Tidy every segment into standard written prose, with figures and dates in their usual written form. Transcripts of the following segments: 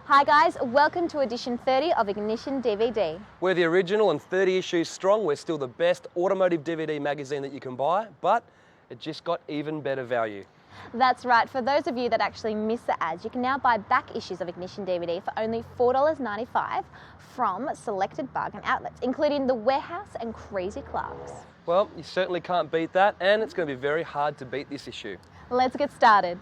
Hi guys, welcome to edition 30 of Ignition DVD. We're the original and 30 issues strong. We're still the best automotive DVD magazine that you can buy, but it just got even better value. That's right, for those of you that actually miss the ads, you can now buy back issues of Ignition DVD for only $4.95 from selected bargain outlets, including The Warehouse and Crazy Clark's. Well, you certainly can't beat that, and it's going to be very hard to beat this issue. Let's get started.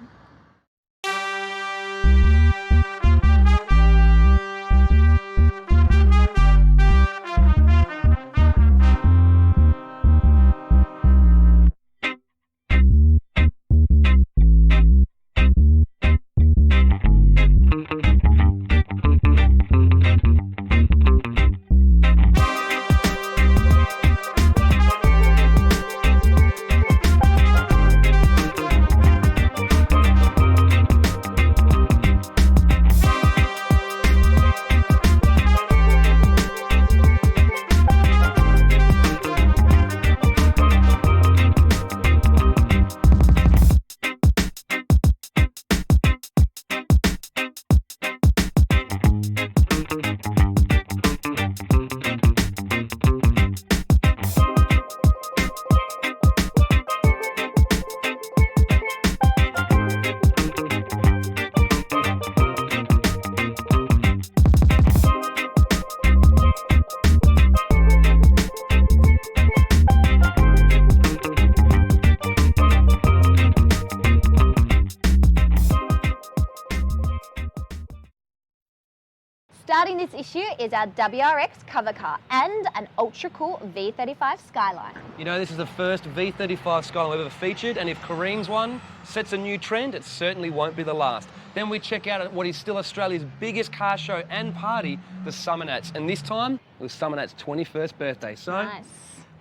Starting this issue is our WRX cover car and an ultra cool V35 Skyline. You know, this is the first V35 Skyline we've ever featured, and if Kareem's one sets a new trend, it certainly won't be the last. Then we check out what is still Australia's biggest car show and party, the Summer Nats, and this time it was Summer Nat's 21st birthday, so Nice.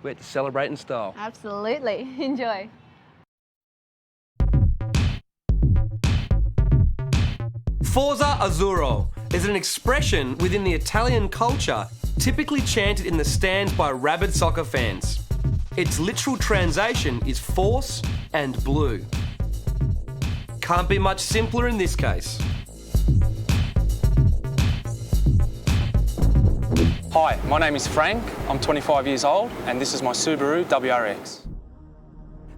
we had to celebrate in style. Absolutely. Enjoy. Forza Azzurro is an expression within the Italian culture typically chanted in the stands by rabid soccer fans. Its literal translation is force and blue. Can't be much simpler in this case. Hi, my name is Frank, I'm 25 years old and this is my Subaru WRX.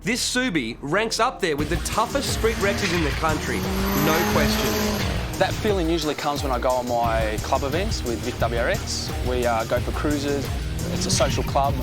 This Subi ranks up there with the toughest street Rexes in the country, no question. That feeling usually comes when I go on my club events with Vic WRX. We go for cruises, it's a social club.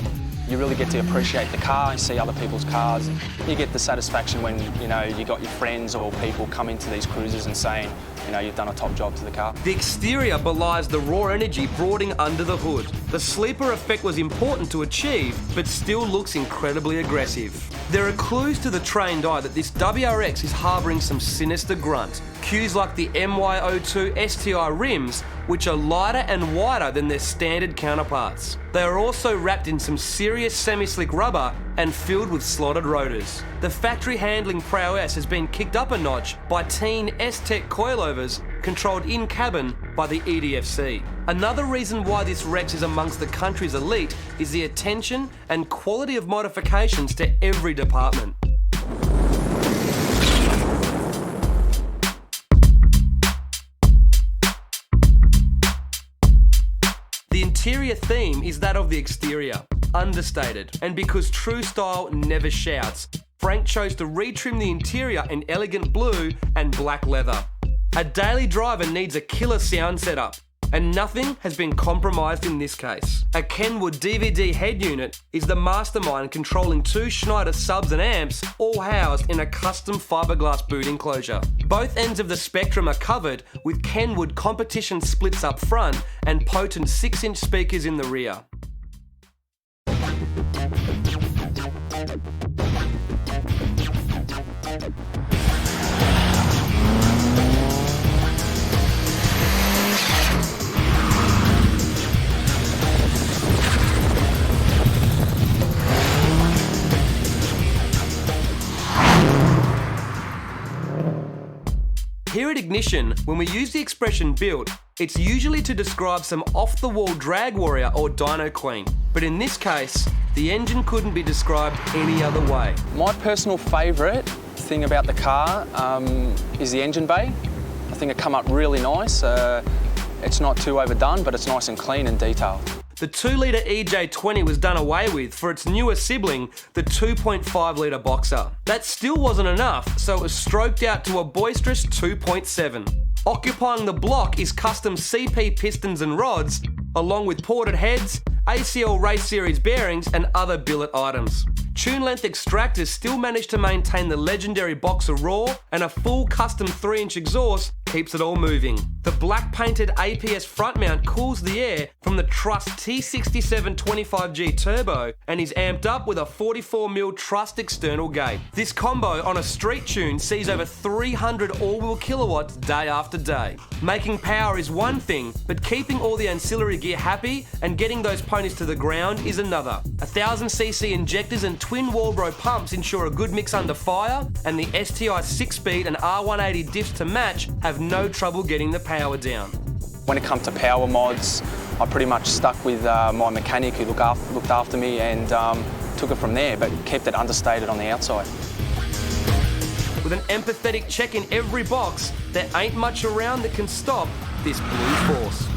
You really get to appreciate the car and see other people's cars. You get the satisfaction when, you know, you got your friends or people come into these cruises and saying, you know, you've done a top job to the car. The exterior belies the raw energy brooding under the hood. The sleeper effect was important to achieve, but still looks incredibly aggressive. There are clues to the trained eye that this WRX is harbouring some sinister grunt. Cues like the MY02 STI rims, which are lighter and wider than their standard counterparts. They are also wrapped in some serious semi-slick rubber and filled with slotted rotors. The factory handling prowess has been kicked up a notch by teen S-Tech coilovers controlled in-cabin by the EDFC. Another reason why this Rex is amongst the country's elite is the attention and quality of modifications to every department. The interior theme is that of the exterior, understated, and because true style never shouts, Frank chose to retrim the interior in elegant blue and black leather. A daily driver needs a killer sound setup, and nothing has been compromised in this case. A Kenwood DVD head unit is the mastermind controlling two Schneider subs and amps, all housed in a custom fiberglass boot enclosure. Both ends of the spectrum are covered with Kenwood competition splits up front and potent 6-inch speakers in the rear. Here at Ignition, when we use the expression built, it's usually to describe some off-the-wall drag warrior or dyno queen. But in this case, the engine couldn't be described any other way. My personal favourite thing about the car is the engine bay. I think it come up really nice. It's not too overdone, but it's nice and clean and detailed. The 2-litre EJ20 was done away with for its newer sibling, the 2.5-litre Boxer. That still wasn't enough, so it was stroked out to a boisterous 2.7. Occupying the block is custom CP pistons and rods, along with ported heads, ACL Race Series bearings and other billet items. Tune length extractors still manage to maintain the legendary Boxer roar, and a full custom 3-inch exhaust keeps it all moving. The black painted APS front mount cools the air from the Trust T67 25G turbo and is amped up with a 44mm Trust external gate. This combo on a street tune sees over 300 all-wheel kilowatts day after day. Making power is one thing, but keeping all the ancillary gear happy and getting those ponies to the ground is another. 1000cc injectors and twin Walbro pumps ensure a good mix under fire, and the STI 6-speed and R180 diffs to match have no trouble getting the power down. When it comes to power mods, I pretty much stuck with my mechanic who looked after me and took it from there, but kept it understated on the outside. With an empathetic check in every box, there ain't much around that can stop this blue force.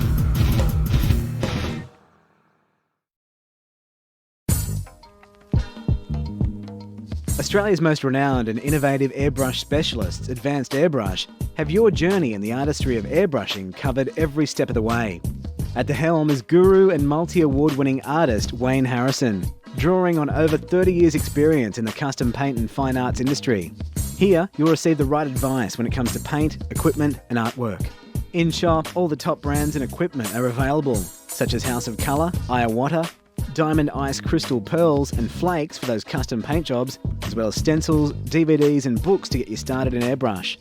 Australia's most renowned and innovative airbrush specialists, Advanced Airbrush, have your journey in the artistry of airbrushing covered every step of the way. At the helm is guru and multi-award-winning artist Wayne Harrison, drawing on over 30 years' experience in the custom paint and fine arts industry. Here, you'll receive the right advice when it comes to paint, equipment and artwork. In shop, all the top brands and equipment are available, such as House of Colour, Iwata, Diamond Ice Crystal Pearls and Flakes for those custom paint jobs, as well as stencils, DVDs and books to get you started in airbrush.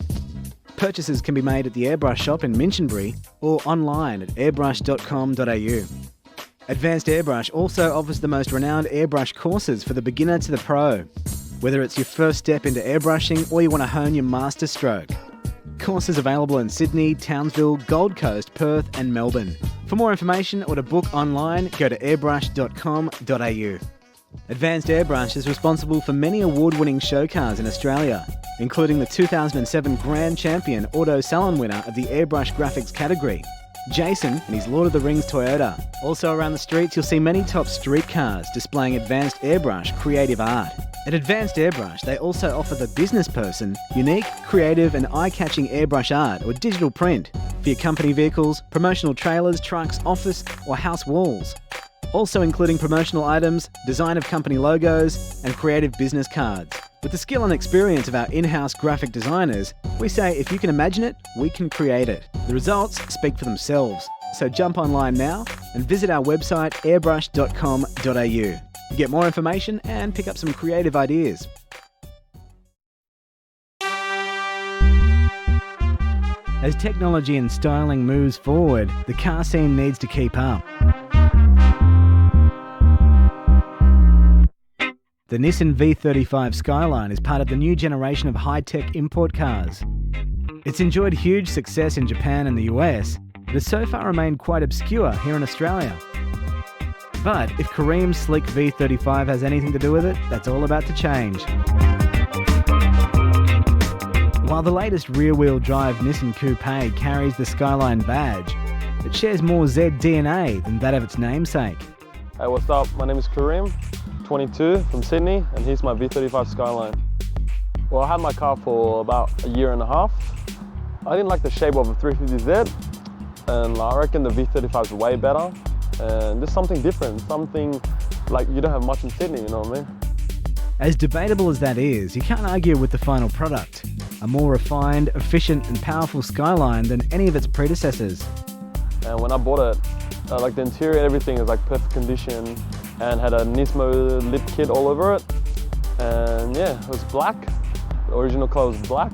Purchases can be made at the Airbrush shop in Minchinbury or online at airbrush.com.au. Advanced Airbrush also offers the most renowned airbrush courses for the beginner to the pro, whether it's your first step into airbrushing or you want to hone your master stroke. Courses available in Sydney, Townsville, Gold Coast, Perth and Melbourne. For more information or to book online, go to airbrush.com.au. Advanced Airbrush is responsible for many award-winning show cars in Australia, including the 2007 Grand Champion Auto Salon winner of the Airbrush Graphics category, Jason and his Lord of the Rings Toyota. Also around the streets, you'll see many top street cars displaying Advanced Airbrush creative art. At Advanced Airbrush, they also offer the business person unique, creative and eye-catching airbrush art or digital print for your company vehicles, promotional trailers, trucks, office or house walls. Also including promotional items, design of company logos and creative business cards. With the skill and experience of our in-house graphic designers, we say if you can imagine it, we can create it. The results speak for themselves. So jump online now and visit our website airbrush.com.au. Get more information and pick up some creative ideas. As technology and styling moves forward, the car scene needs to keep up. The Nissan V35 Skyline is part of the new generation of high-tech import cars. It's enjoyed huge success in Japan and the US, but has so far remained quite obscure here in Australia. But if Kareem's slick V35 has anything to do with it, that's all about to change. While the latest rear-wheel drive Nissan Coupe carries the Skyline badge, it shares more Z DNA than that of its namesake. Hey, what's up? My name is Kareem, 22, from Sydney, and here's my V35 Skyline. Well, I had my car for about a year and a half. I didn't like the shape of a 350Z, and I reckon the V35 is way better. And just something different, something like you don't have much in Sydney, you know what I mean? As debatable as that is, you can't argue with the final product. A more refined, efficient and powerful Skyline than any of its predecessors. And when I bought it, like the interior and everything is like perfect condition and had a Nismo lip kit all over it. And yeah, it was black. The original color was black.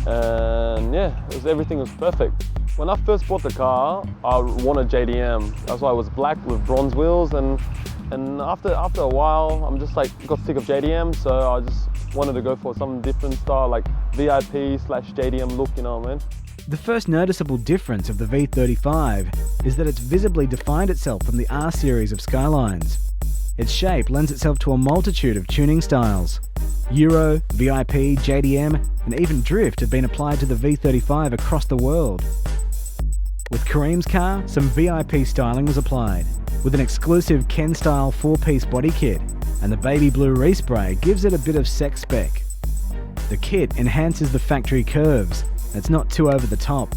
And yeah, everything was perfect. When I first bought the car, I wanted JDM. That's why it was black with bronze wheels, and after a while, I'm just like got sick of JDM, so I just wanted to go for some different style, like VIP/JDM look, you know what I mean? The first noticeable difference of the V35 is that it's visibly defined itself from the R series of Skylines. Its shape lends itself to a multitude of tuning styles. Euro, VIP, JDM, and even Drift have been applied to the V35 across the world. With Kareem's car, some VIP styling was applied, with an exclusive Ken-style 4-piece body kit, and the baby blue respray gives it a bit of sex spec. The kit enhances the factory curves, and it's not too over the top.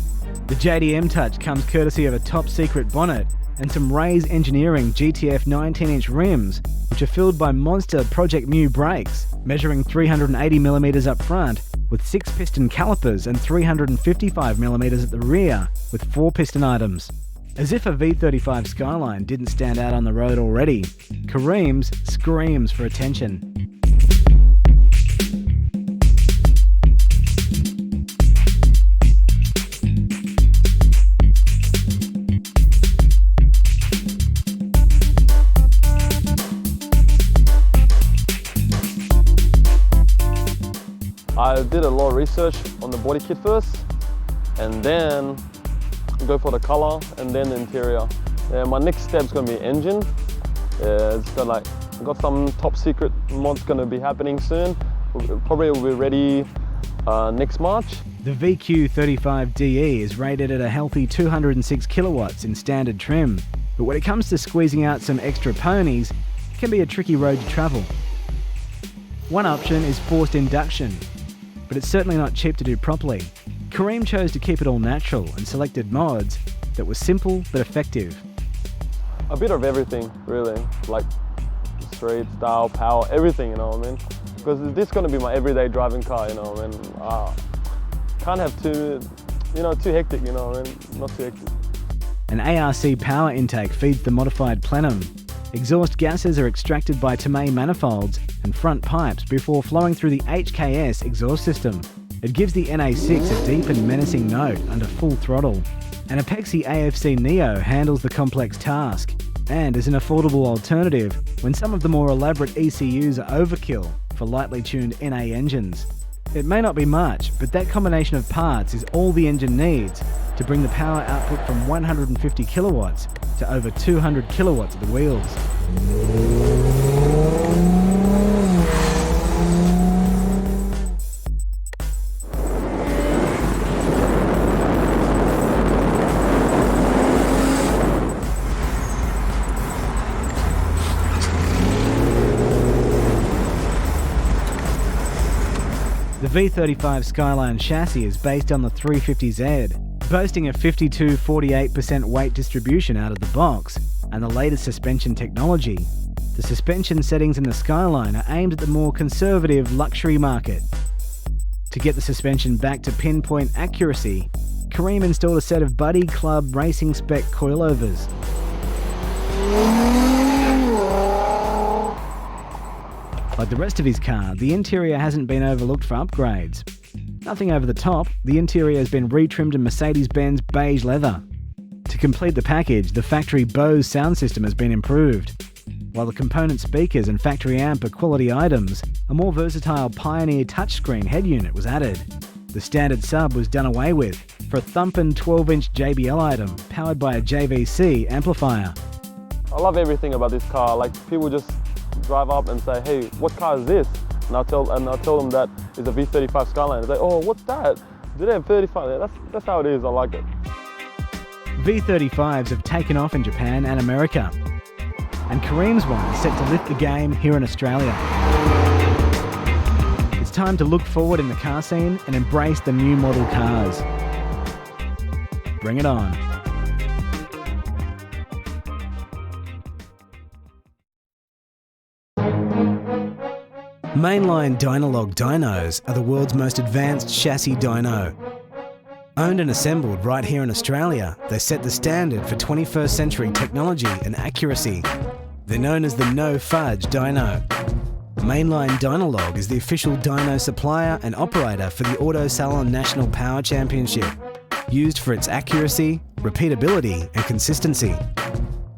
The JDM touch comes courtesy of a top-secret bonnet and some Ray's Engineering GTF 19-inch rims, which are filled by Monster Project Mu brakes, measuring 380mm up front, with 6-piston calipers and 355mm at the rear, with 4-piston items. As if a V35 Skyline didn't stand out on the road already, Kareem's screams for attention. I did a lot of research on the body kit first, and then go for the color, and then the interior. My next step is going to be engine. It's got some top secret mods going to be happening soon. Probably will be ready next March. The VQ35DE is rated at a healthy 206 kilowatts in standard trim, but when it comes to squeezing out some extra ponies, it can be a tricky road to travel. One option is forced induction, but it's certainly not cheap to do properly. Kareem chose to keep it all natural and selected mods that were simple but effective. A bit of everything, really, like street, style, power, everything, you know what I mean? Because this is going to be my everyday driving car, you know what I mean? Can't have too hectic, you know what I mean? Not too hectic. An ARC power intake feeds the modified plenum. Exhaust gases are extracted by Tomei manifolds and front pipes before flowing through the HKS exhaust system. It gives the NA6 a deep and menacing note under full throttle. An Apexi AFC Neo handles the complex task and is an affordable alternative when some of the more elaborate ECUs are overkill for lightly tuned NA engines. It may not be much, but that combination of parts is all the engine needs to bring the power output from 150 kilowatts to over 200 kilowatts at the wheels. The V35 Skyline chassis is based on the 350Z, boasting a 52-48% weight distribution out of the box and the latest suspension technology. The suspension settings in the Skyline are aimed at the more conservative luxury market. To get the suspension back to pinpoint accuracy, Kareem installed a set of Buddy Club racing spec coilovers. Like the rest of his car, the interior hasn't been overlooked for upgrades. Nothing over the top, the interior has been retrimmed in Mercedes-Benz beige leather. To complete the package, the factory Bose sound system has been improved. While the component speakers and factory amp are quality items, a more versatile Pioneer touchscreen head unit was added. The standard sub was done away with for a thumping 12-inch JBL item powered by a JVC amplifier. I love everything about this car. Like, people just drive up and say, hey, what car is this? And I'll tell them that it's a V35 Skyline. They say, oh, what's that? Do they have 35? That's how it is. I like it. V35s have taken off in Japan and America, and Kareem's one is set to lift the game here in Australia. It's time to look forward in the car scene and embrace the new model cars. Bring it on. Mainline Dynalog dynos are the world's most advanced chassis dyno. Owned and assembled right here in Australia, they set the standard for 21st century technology and accuracy. They're known as the No Fudge dyno. Mainline Dynalog is the official dyno supplier and operator for the Auto Salon National Power Championship, used for its accuracy, repeatability and consistency.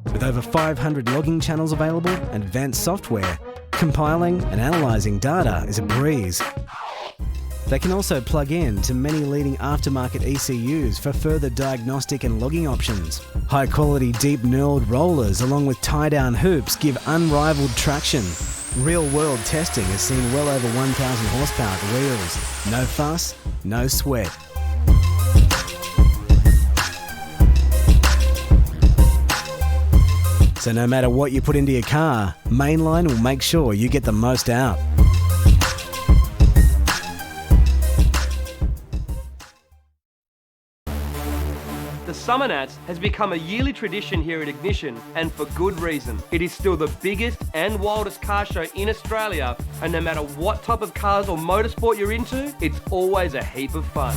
With over 500 logging channels available and advanced software, compiling and analysing data is a breeze. They can also plug in to many leading aftermarket ECUs for further diagnostic and logging options. High quality deep knurled rollers along with tie-down hoops give unrivaled traction. Real-world testing has seen well over 1,000 horsepower at the wheels. No fuss, no sweat. So no matter what you put into your car, Mainline will make sure you get the most out. The Summer Nats has become a yearly tradition here at Ignition, and for good reason. It is still the biggest and wildest car show in Australia, and no matter what type of cars or motorsport you're into, it's always a heap of fun.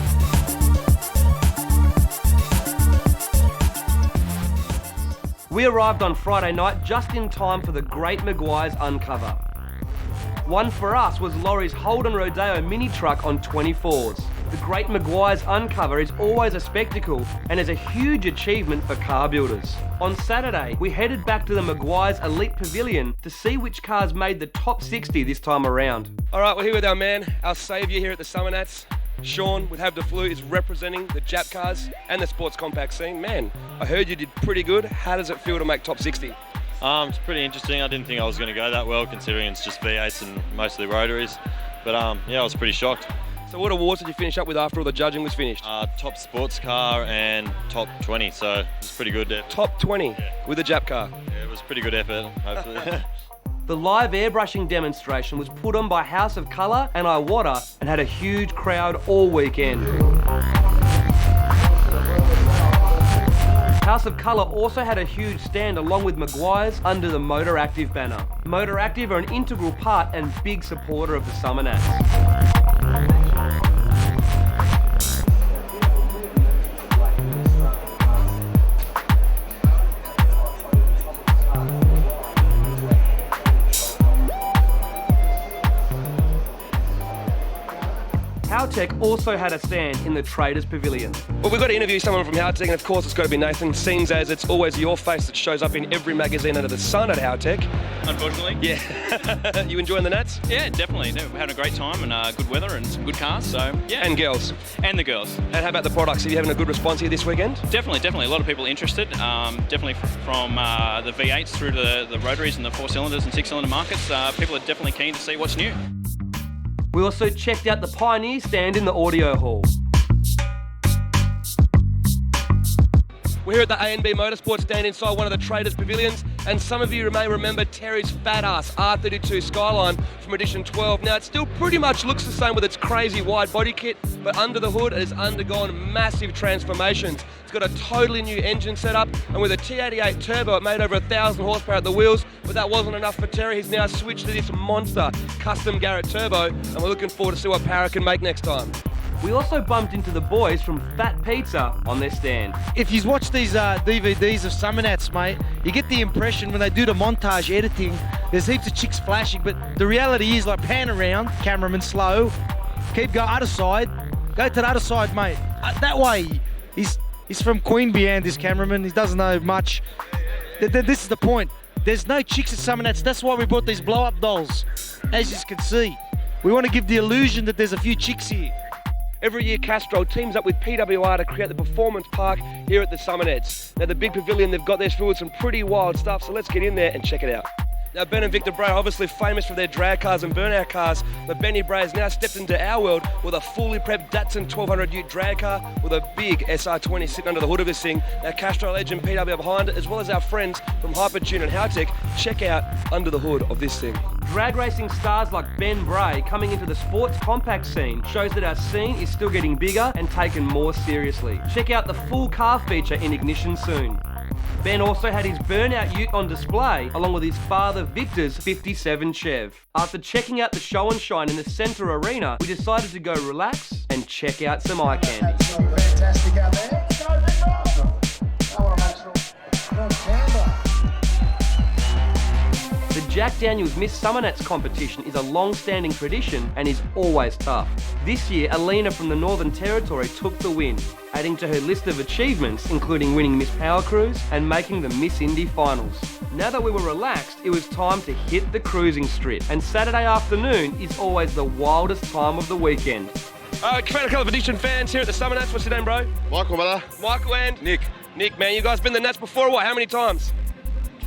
We arrived on Friday night just in time for the Great Maguire's Uncover. One for us was Laurie's Holden Rodeo mini truck on 24s. The Great Maguire's Uncover is always a spectacle and is a huge achievement for car builders. On Saturday, we headed back to the Maguire's Elite Pavilion to see which cars made the top 60 this time around. All right, we're here with our man, our saviour here at the Summer Nats. Sean with Have the Flu is representing the Jap cars and the sports compact scene. Man, I heard you did pretty good. How does it feel to make top 60? It's pretty interesting. I didn't think I was going to go that well considering it's just V8s and mostly rotaries. But yeah, I was pretty shocked. So what awards did you finish up with after all the judging was finished? Top sports car and top 20, so it's pretty good. Top 20 with a Jap car? Yeah, it was pretty good effort, hopefully. The live airbrushing demonstration was put on by House of Colour and Iwata and had a huge crowd all weekend. House of Colour also had a huge stand along with Maguire's under the Motor Active banner. Motor Active are an integral part and big supporter of the Summer Nats. Howtech also had a stand in the Traders Pavilion. Well, we've got to interview someone from Howtech, and of course it's got to be Nathan. Seems as it's always your face that shows up in every magazine under the sun at Howtech. Unfortunately. Yeah. You enjoying the Nats? Yeah, definitely. We're having a great time and good weather and some good cars, so yeah. And girls. And the girls. And how about the products? Are you having a good response here this weekend? Definitely. A lot of people interested. Definitely from the V8s through to the rotaries and the 4-cylinders and 6-cylinder markets. People are definitely keen to see what's new. We also checked out the Pioneer stand in the audio hall. We're here at the A&B Motorsports stand inside one of the Traders Pavilions, and some of you may remember Terry's fat-ass R32 Skyline from edition 12. Now, it still pretty much looks the same with its crazy wide body kit, but under the hood it has undergone massive transformations. It's got a totally new engine setup, and with a T88 turbo it made over 1,000 horsepower at the wheels, but that wasn't enough for Terry. He's now switched to this monster custom Garrett turbo, and we're looking forward to see what Para can make next time. We also bumped into the boys from Fat Pizza on their stand. If you watch these DVDs of Summer Nats, mate, you get the impression when they do the montage editing, there's heaps of chicks flashing, but the reality is, like, pan around, cameraman slow, keep going other side, go to the other side, mate. That way. He's from Queanbeyan, this cameraman, he doesn't know much. This is the point. There's no chicks at Summer Nats, that's why we brought these blow-up dolls, as you can see. We want to give the illusion that there's a few chicks here. Every year, Castrol teams up with PWR to create the Performance Park here at the Summer Nats. Now, the big pavilion they've got there's filled with some pretty wild stuff, so let's get in there and check it out. Now, Ben and Victor Bray are obviously famous for their drag cars and burnout cars, but Benny Bray has now stepped into our world with a fully prepped Datsun 1200 ute drag car with a big SR20 sitting under the hood of this thing. Now, Castrol Legend PW behind it, as well as our friends from Hypertune and Howtech. Check out under the hood of this thing. Drag racing stars like Ben Bray coming into the sports compact scene shows that our scene is still getting bigger and taken more seriously. Check out the full car feature in Ignition soon. Ben also had his burnout ute on display, along with his father Victor's 57 Chev. After checking out the show and shine in the Centre Arena, we decided to go relax and check out some eye candy. Fantastic out there. The Jack Daniels Miss Summer Nats competition is a long-standing tradition and is always tough. This year, Alina from the Northern Territory took the win, adding to her list of achievements, including winning Miss Power Cruise and making the Miss Indy finals. Now that we were relaxed, it was time to hit the cruising strip, and Saturday afternoon is always the wildest time of the weekend. Commander Club Edition fans here at the Summer Nats. What's your name, bro? Michael, brother. Michael and? Nick. Nick, man, you guys been the Nats before or what? How many times?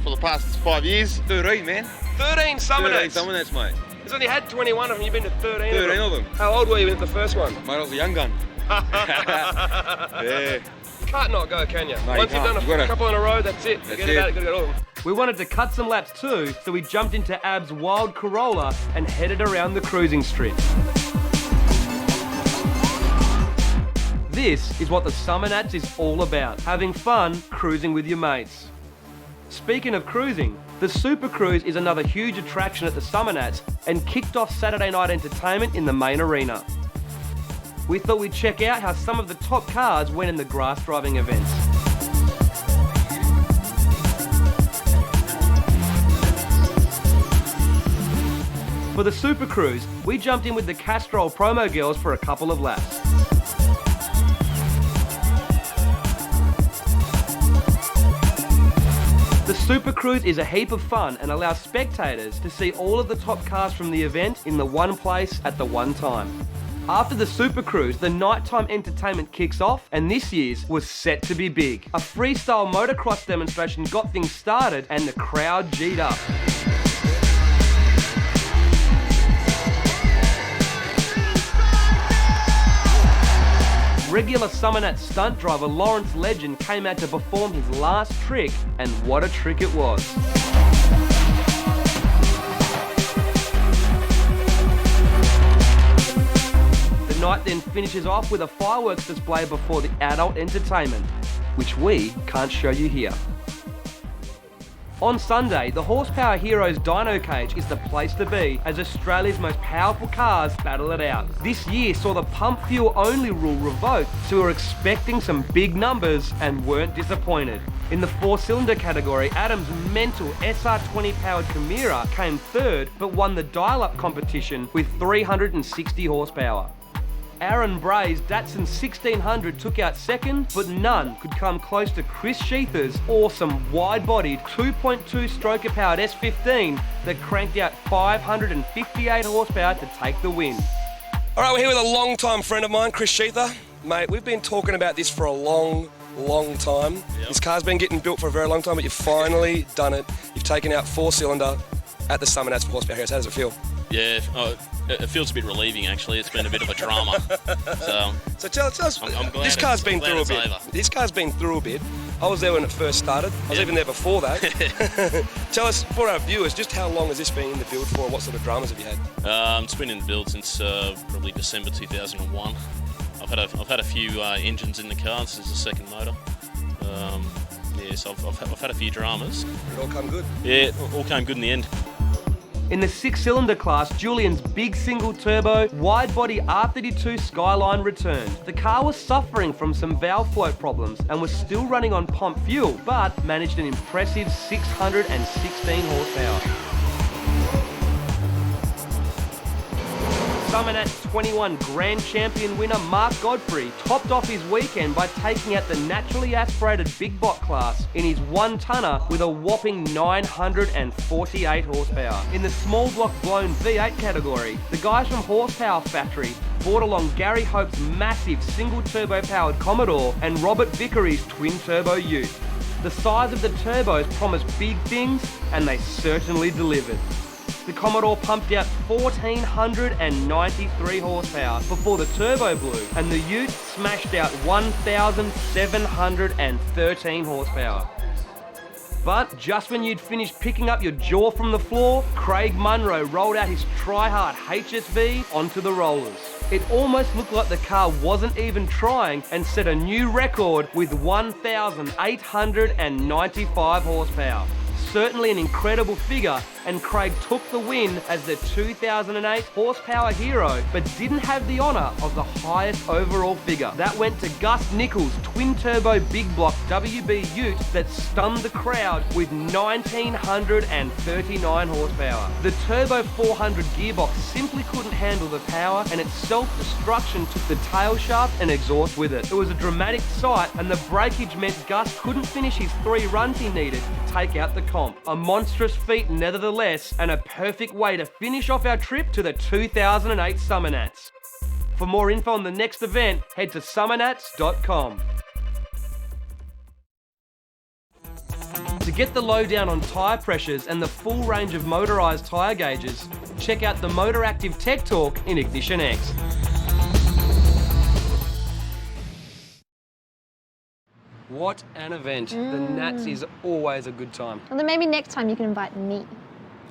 For the past 5 years. Dude, man. 13 Summernats. 13 Summernats, mate. He's only had 21 of them. You've been to 13 13 of them. How old were you at the first one? Mate, I was a young gun. Yeah. Can't not go, can you? No, Once you you've done can't. a couple in a row, that's it. That's Forget it. about it, gotta get all of them. We wanted to cut some laps too, so we jumped into Ab's wild Corolla and headed around the cruising strip. This is what the Summernats is all about, having fun cruising with your mates. Speaking of cruising, the Super Cruise is another huge attraction at the Summernats and kicked off Saturday night entertainment in the main arena. We thought we'd check out how some of the top cars went in the grass driving events. For the Super Cruise, we jumped in with the Castrol promo girls for a couple of laps. The Super Cruise is a heap of fun and allows spectators to see all of the top cars from the event in the one place at the one time. After the Super Cruise, the nighttime entertainment kicks off, and this year's was set to be big. A freestyle motocross demonstration got things started and the crowd G'd up. Regular Summernats stunt driver Lawrence Legend came out to perform his last trick, and what a trick it was. The night then finishes off with a fireworks display before the adult entertainment, which we can't show you here. On Sunday, the Horsepower Heroes Dyno Cage is the place to be as Australia's most powerful cars battle it out. This year saw the pump fuel only rule revoked, so we were expecting some big numbers and weren't disappointed. In the 4-cylinder category, Adam's mental SR20 powered Chimera came third but won the dial-up competition with 360 horsepower. Aaron Bray's Datsun 1600 took out second, but none could come close to Chris Sheether's awesome wide-bodied 2.2 stroker-powered S15 that cranked out 558 horsepower to take the win. All right, we're here with a long-time friend of mine, Chris Sheether. Mate, we've been talking about this for a long time. Yep. This car's been getting built for a very long time, but you've finally done it. You've taken out 4-cylinder at the Summernats for Horsepower Heroes. How does it feel? Yeah, it feels a bit relieving actually. It's been a bit of a drama. So tell us, I'm glad this car's been through a bit. Over. This car's been through a bit. I was there when it first started. I was even there before that. Tell us, for our viewers, just how long has this been in the build for and what sort of dramas have you had? It's been in the build since probably December 2001. I've had a few engines in the car. This is the second motor. So I've had a few dramas. It all come good? Yeah, it all came good in the end. In the 6-cylinder class, Julian's big single-turbo, wide-body R32 Skyline returned. The car was suffering from some valve float problems and was still running on pump fuel, but managed an impressive 616 horsepower. Summernats 21 Grand Champion winner Mark Godfrey topped off his weekend by taking out the naturally aspirated big block class in his 1-tonner with a whopping 948 horsepower. In the small block blown V8 category, the guys from Horsepower Factory brought along Gary Hope's massive single turbo powered Commodore and Robert Vickery's twin turbo Ute. The size of the turbos promised big things, and they certainly delivered. The Commodore pumped out 1,493 horsepower before the turbo blew, and the Ute smashed out 1,713 horsepower. But just when you'd finished picking up your jaw from the floor, Craig Munro rolled out his Tryhard HSV onto the rollers. It almost looked like the car wasn't even trying and set a new record with 1,895 horsepower. Certainly an incredible figure, and Craig took the win as the 2008 Horsepower Hero, but didn't have the honour of the highest overall figure. That went to Gus Nichols' twin-turbo big block WB Ute that stunned the crowd with 1,939 horsepower. The Turbo 400 gearbox simply couldn't handle the power, and its self-destruction took the tail shaft and exhaust with it. It was a dramatic sight, and the breakage meant Gus couldn't finish his 3 runs he needed to take out the comp. A monstrous feat nevertheless, and a perfect way to finish off our trip to the 2008 Summernats. For more info on the next event, head to summernats.com. To get the lowdown on tyre pressures and the full range of motorised tyre gauges, check out the Motoractive Tech Talk in Ignition X. What an event. The Nats is always a good time. Well, then maybe next time you can invite me.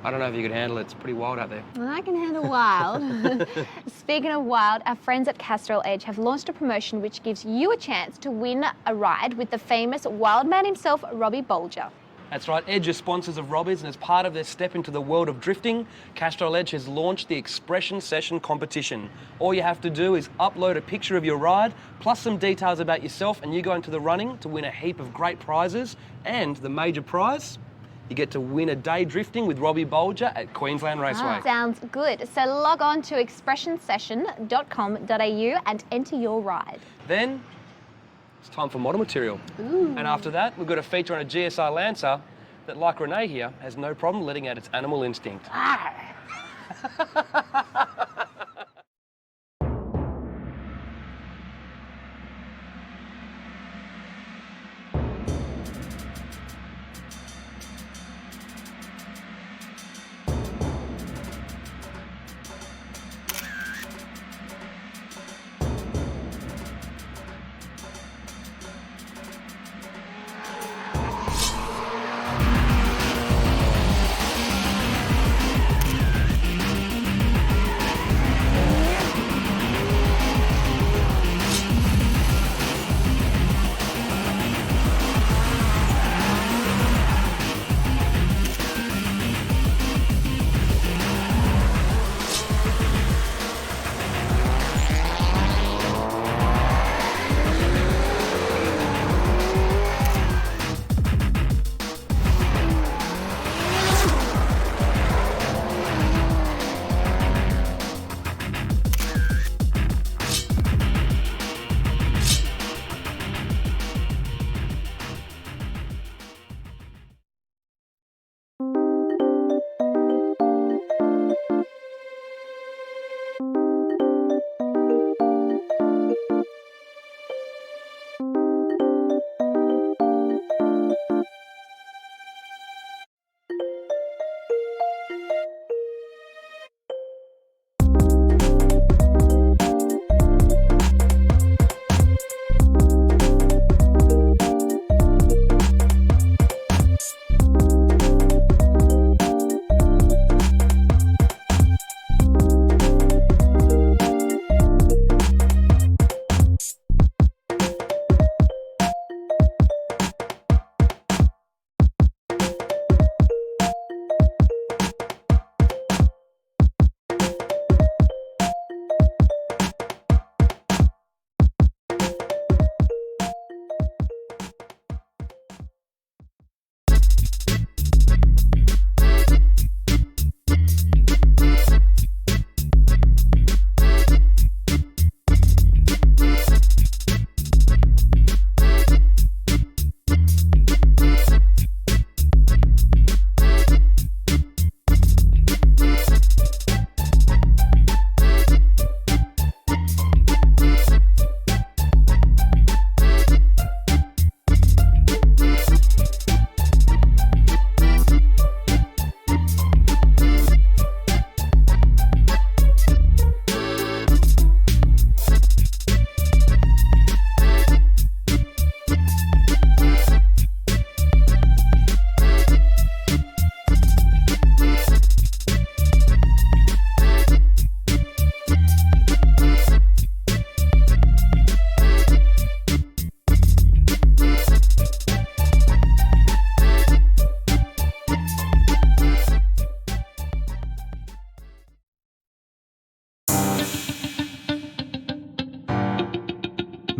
I don't know if you could handle it. It's pretty wild out there. Well, I can handle wild. Speaking of wild, our friends at Castrol Edge have launched a promotion which gives you a chance to win a ride with the famous wild man himself, Robbie Bolger. That's right, Edge are sponsors of Robbie's, and as part of their step into the world of drifting, Castrol Edge has launched the Expression Session competition. All you have to do is upload a picture of your ride, plus some details about yourself, and you go into the running to win a heap of great prizes. And the major prize, you get to win a day drifting with Robbie Bolger at Queensland Raceway. Sounds good. So log on to expressionsession.com.au and enter your ride. Then it's time for model material. And after that, we've got a feature on a GSR Lancer that, like Renee here, has no problem letting out its animal instinct.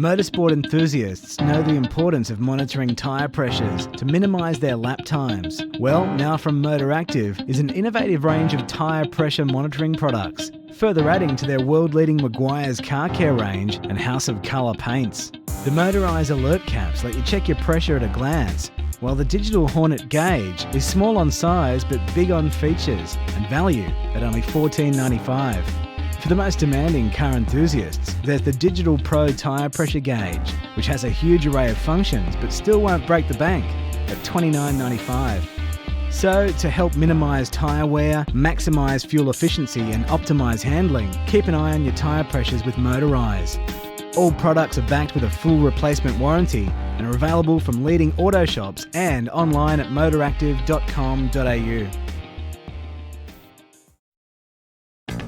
Motorsport enthusiasts know the importance of monitoring tyre pressures to minimise their lap times. Well, now from Motoractive is an innovative range of tyre pressure monitoring products, further adding to their world-leading Meguiar's car care range and House of Colour paints. The motorised alert caps let you check your pressure at a glance, while the digital Hornet gauge is small on size but big on features and value at only $14.95. For the most demanding car enthusiasts, there's the Digital Pro tyre pressure gauge, which has a huge array of functions but still won't break the bank at at $29.95. So, to help minimise tyre wear, maximise fuel efficiency and optimise handling, keep an eye on your tyre pressures with Motorise. All products are backed with a full replacement warranty and are available from leading auto shops and online at motoractive.com.au.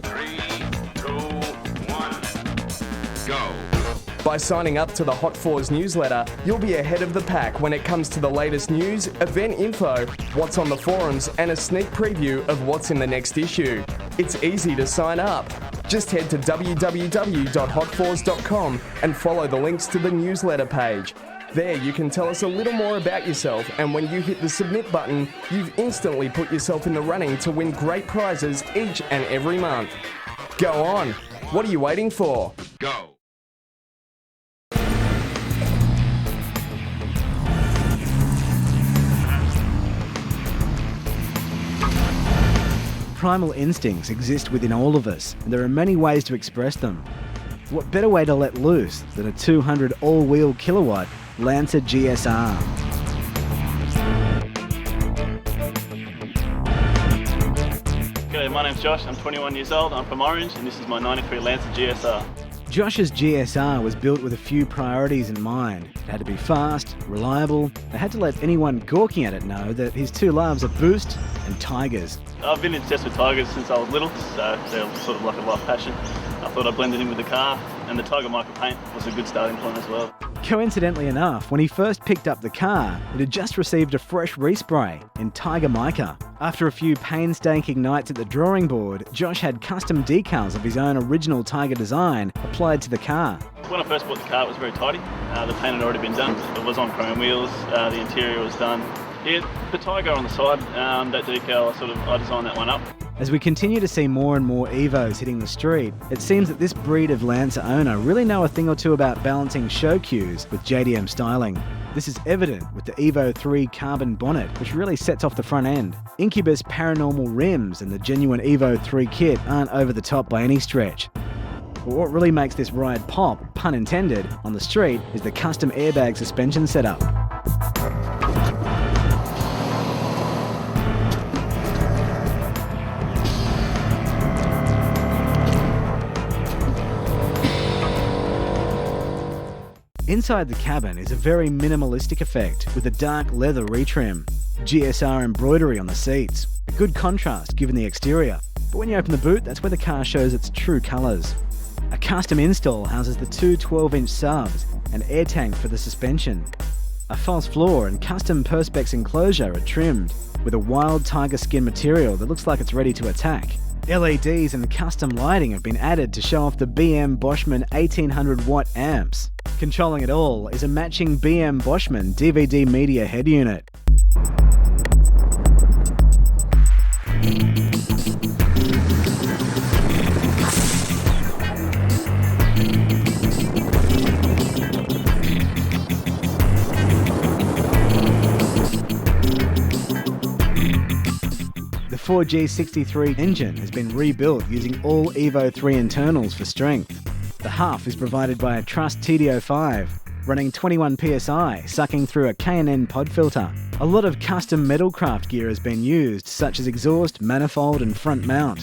3, 2, 1, go. By signing up to the Hot Fours newsletter, you'll be ahead of the pack when it comes to the latest news, event info, what's on the forums, and a sneak preview of what's in the next issue. It's easy to sign up. Just head to www.hotfours.com and follow the links to the newsletter page. There you can tell us a little more about yourself, and when you hit the submit button, you've instantly put yourself in the running to win great prizes each and every month. Go on. What are you waiting for? Go. Primal instincts exist within all of us, and there are many ways to express them. What better way to let loose than a 200 all-wheel kilowatt Lancer GSR? G'day, my name's Josh, I'm 21 years old, I'm from Orange, and this is my 93 Lancer GSR. Josh's GSR was built with a few priorities in mind. It had to be fast, reliable, it had to let anyone gawking at it know that his two loves are Boost and Tigers. I've been obsessed with Tigers since I was little, so they're sort of like a life passion. I thought I'd blend it in with the car, and the Tiger Micro Paint was a good starting point as well. Coincidentally enough, when he first picked up the car, it had just received a fresh respray in Tiger Mica. After a few painstaking nights at the drawing board, Josh had custom decals of his own original Tiger design applied to the car. When I first bought the car, it was very tidy. The paint had already been done. It was on chrome wheels, the interior was done. Yeah, the Tiger on the side, that decal, I designed that one up. As we continue to see more and more Evos hitting the street, it seems that this breed of Lancer owner really know a thing or two about balancing show cues with JDM styling. This is evident with the Evo 3 carbon bonnet, which really sets off the front end. Incubus paranormal rims and the genuine Evo 3 kit aren't over the top by any stretch. But what really makes this ride pop, pun intended, on the street is the custom airbag suspension setup. Inside the cabin is a very minimalistic effect with a dark leather retrim, GSR embroidery on the seats, a good contrast given the exterior. But when you open the boot, that's where the car shows its true colours. A custom install houses the two 12-inch subs, an air tank for the suspension. A false floor and custom Perspex enclosure are trimmed with a wild tiger skin material that looks like it's ready to attack. LEDs and custom lighting have been added to show off the BM Boschmann 1800 watt amps. Controlling it all is a matching BM Boschmann DVD media head unit. The 4G63 engine has been rebuilt using all Evo 3 internals for strength. The huff is provided by a Trust TD05, running 21 psi, sucking through a K&N pod filter. A lot of custom metalcraft gear has been used, such as exhaust, manifold and front mount.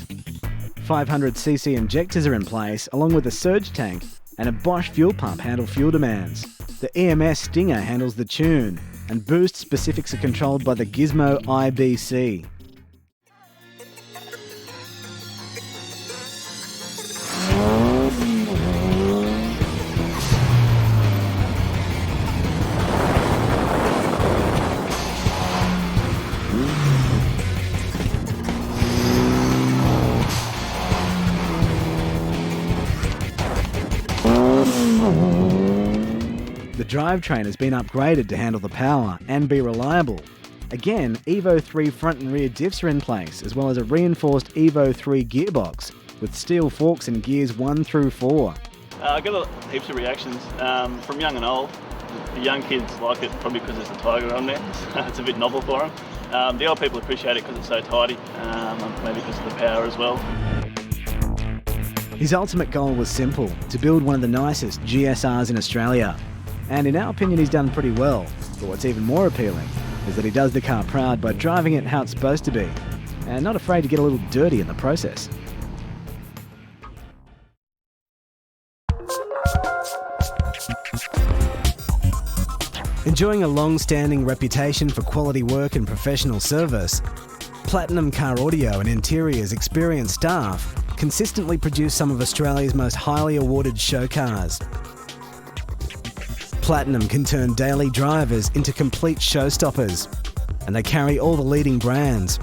500cc injectors are in place, along with a surge tank, and a Bosch fuel pump handle fuel demands. The EMS Stinger handles the tune, and boost specifics are controlled by the Gizmo IBC. The drivetrain has been upgraded to handle the power and be reliable. Again, Evo 3 front and rear diffs are in place, as well as a reinforced Evo 3 gearbox with steel forks in gears 1 through 4. I got heaps of reactions from young and old. The young kids like it probably because there's a tiger on there. It's a bit novel for them. The old people appreciate it because it's so tidy, maybe because of the power as well. His ultimate goal was simple, to build one of the nicest GSRs in Australia. And in our opinion, he's done pretty well. But what's even more appealing is that he does the car proud by driving it how it's supposed to be, and not afraid to get a little dirty in the process. Enjoying a long-standing reputation for quality work and professional service, Platinum Car Audio and Interiors experienced staff consistently produce some of Australia's most highly awarded show cars. Platinum can turn daily drivers into complete showstoppers, and they carry all the leading brands.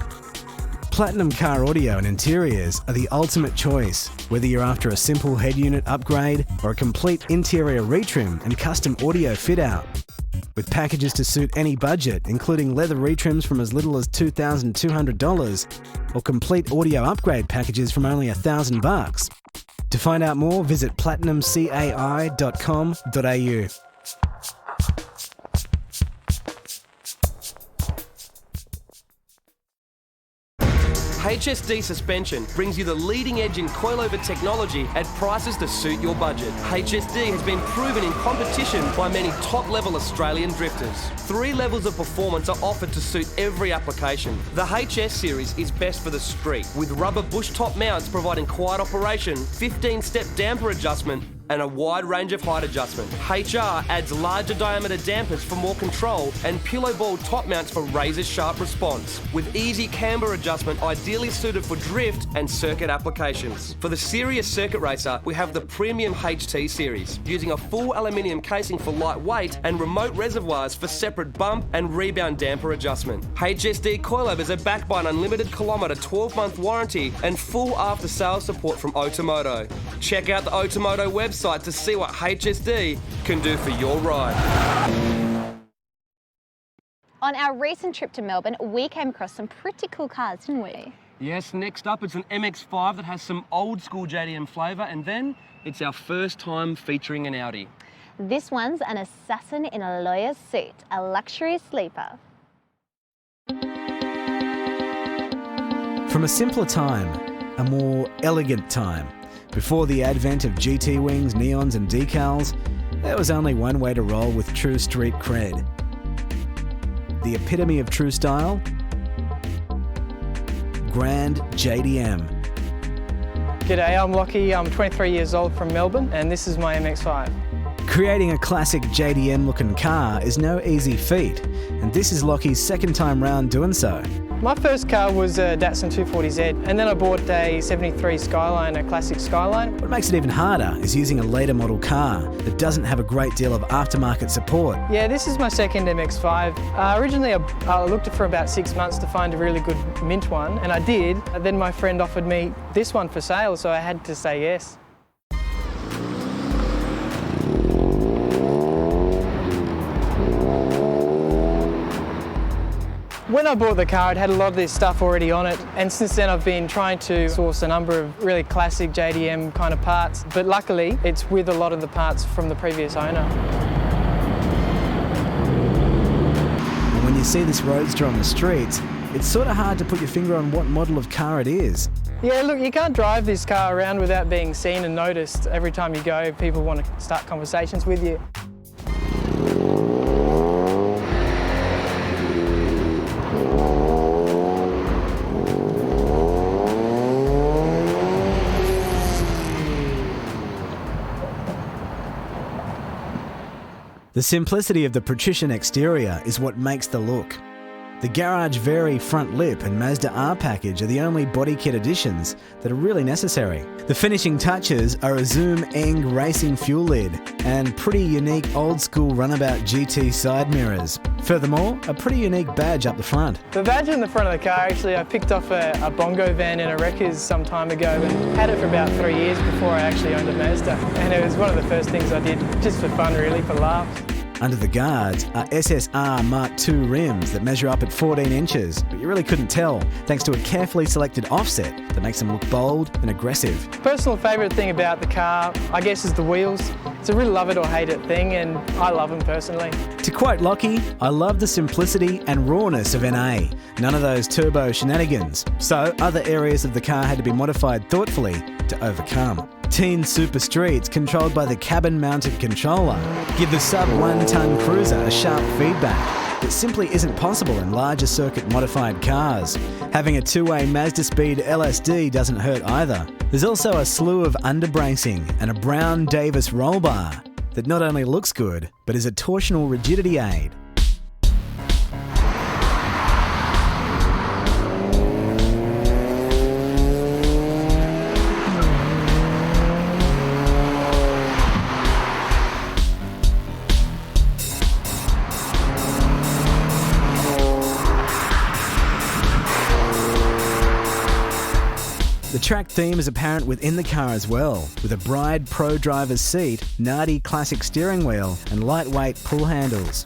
Platinum Car Audio and Interiors are the ultimate choice, whether you're after a simple head unit upgrade or a complete interior retrim and custom audio fit-out. With packages to suit any budget, including leather retrims from as little as $2,200 or complete audio upgrade packages from only $1,000. To find out more, visit platinumcai.com.au. HSD Suspension brings you the leading edge in coilover technology at prices to suit your budget. HSD has been proven in competition by many top-level Australian drifters. 3 levels of performance are offered to suit every application. The HS series is best for the street, with rubber bush top mounts providing quiet operation, 15-step damper adjustment, and a wide range of height adjustment. HR adds larger diameter dampers for more control and pillow ball top mounts for razor-sharp response, with easy camber adjustment ideally suited for drift and circuit applications. For the serious circuit racer, we have the Premium HT series, using a full aluminium casing for lightweight and remote reservoirs for separate bump and rebound damper adjustment. HSD coilovers are backed by an unlimited kilometre 12-month warranty and full after-sales support from Otomoto. Check out the Otomoto website to see what HSD can do for your ride. On our recent trip to Melbourne, we came across some pretty cool cars, didn't we? Yes, next up it's an MX-5 that has some old school JDM flavour, and then it's our first time featuring an Audi. This one's an assassin in a lawyer's suit, a luxury sleeper. From a simpler time, a more elegant time, before the advent of GT wings, neons and decals, there was only one way to roll with true street cred. The epitome of true style? Grand JDM. G'day, I'm Lockie, I'm 23 years old from Melbourne and this is my MX-5. Creating a classic JDM looking car is no easy feat, and this is Lockie's second time round doing so. My first car was a Datsun 240Z, and then I bought a 73 Skyline, a classic Skyline. What makes it even harder is using a later model car that doesn't have a great deal of aftermarket support. Yeah, this is my second MX-5. Originally I looked for about 6 months to find a really good mint one, and I did. Then my friend offered me this one for sale, so I had to say yes. When I bought the car, it had a lot of this stuff already on it, and since then I've been trying to source a number of really classic JDM kind of parts, but luckily it's with a lot of the parts from the previous owner. And when you see this Roadster on the streets, it's sort of hard to put your finger on what model of car it is. Yeah, look, you can't drive this car around without being seen and noticed. Every time you go, people want to start conversations with you. The simplicity of the patrician exterior is what makes the look. The Garage Vary front lip and Mazda R package are the only body kit additions that are really necessary. The finishing touches are a Zoom Eng racing fuel lid and pretty unique old school runabout GT side mirrors. Furthermore, a pretty unique badge up the front. The badge in the front of the car, actually, I picked off a Bongo van in a Wreckers some time ago and had it for about 3 years before I actually owned a Mazda. And it was one of the first things I did, just for fun really, for laughs. Under the guards are SSR Mark II rims that measure up at 14 inches, but you really couldn't tell thanks to a carefully selected offset that makes them look bold and aggressive. Personal favourite thing about the car, I guess, is the wheels. It's a really love it or hate it thing, and I love them personally. To quote Lockie, I love the simplicity and rawness of NA. None of those turbo shenanigans. So other areas of the car had to be modified thoughtfully to overcome. Teen Super Streets, controlled by the cabin-mounted controller, give the sub-1-ton cruiser a sharp feedback. that simply isn't possible in larger circuit modified cars. Having a two-way Mazda Speed LSD doesn't hurt either. There's also a slew of underbracing and a Brown Davis roll bar that not only looks good, but is a torsional rigidity aid. The track theme is apparent within the car as well, with a Bride Pro driver's seat, Nardi classic steering wheel and lightweight pull handles.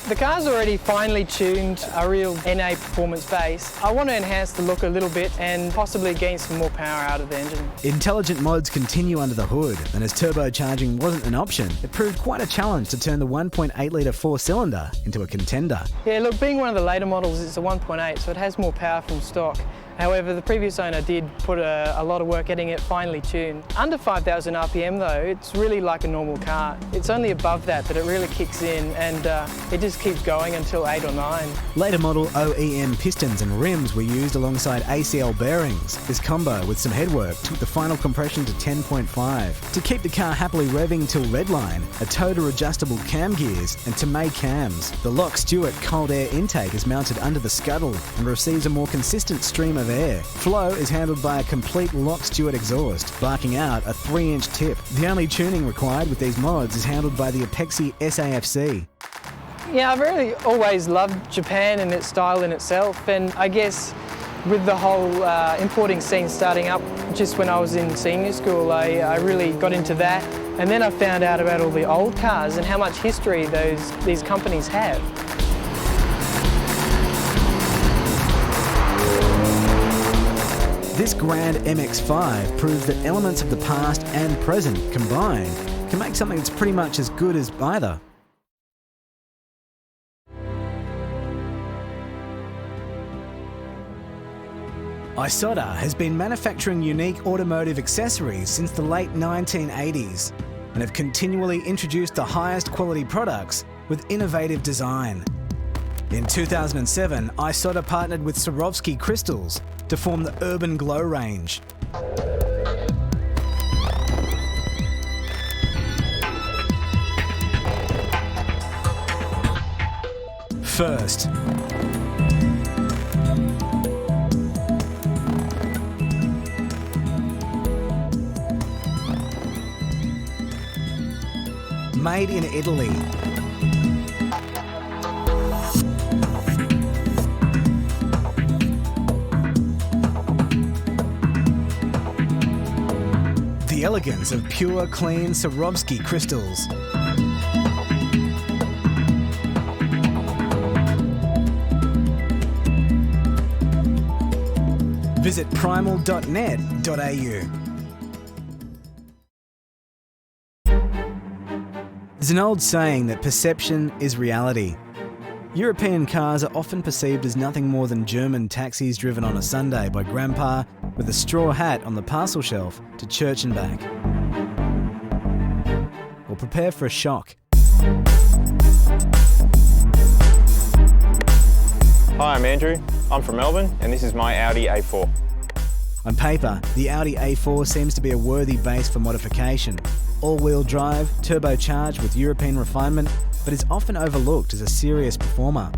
The car's already finely tuned, a real NA performance base. I want to enhance the look a little bit and possibly gain some more power out of the engine. Intelligent mods continue under the hood, and as turbocharging wasn't an option, it proved quite a challenge to turn the 1.8 litre four-cylinder into a contender. Yeah, look, being one of the later models, it's a 1.8, so it has more power from stock. However, the previous owner did put a lot of work getting it finely tuned. Under 5,000 RPM though, it's really like a normal car. It's only above that it really kicks in, and it just keeps going until 8 or 9. Later model OEM pistons and rims were used alongside ACL bearings. This combo with some headwork took the final compression to 10.5. To keep the car happily revving till redline, a Toda adjustable cam gears and Tomei cams. The Lock Stewart cold air intake is mounted under the scuttle and receives a more consistent stream of air. Flow is handled by a complete Lock Stewart exhaust, barking out a 3-inch tip. The only tuning required with these mods is handled by the Apexi SAFC. Yeah, I've really always loved Japan and its style in itself, and I guess with the whole importing scene starting up just when I was in senior school, I really got into that, and then I found out about all the old cars and how much history these companies have. This Grand MX-5 proves that elements of the past and present combined can make something that's pretty much as good as either. Isotta has been manufacturing unique automotive accessories since the late 1980s and have continually introduced the highest quality products with innovative design. In 2007, Isotta partnered with Swarovski Crystals to form the Urban Glow range. First, made in Italy. The elegance of pure, clean Swarovski crystals. Visit primal.net.au. There's an old saying that perception is reality. European cars are often perceived as nothing more than German taxis driven on a Sunday by Grandpa with a straw hat on the parcel shelf to church and back. Or prepare for a shock. Hi, I'm Andrew. I'm from Melbourne, and this is my Audi A4. On paper, the Audi A4 seems to be a worthy base for modification. All-wheel drive, turbocharged with European refinement, but is often overlooked as a serious performer.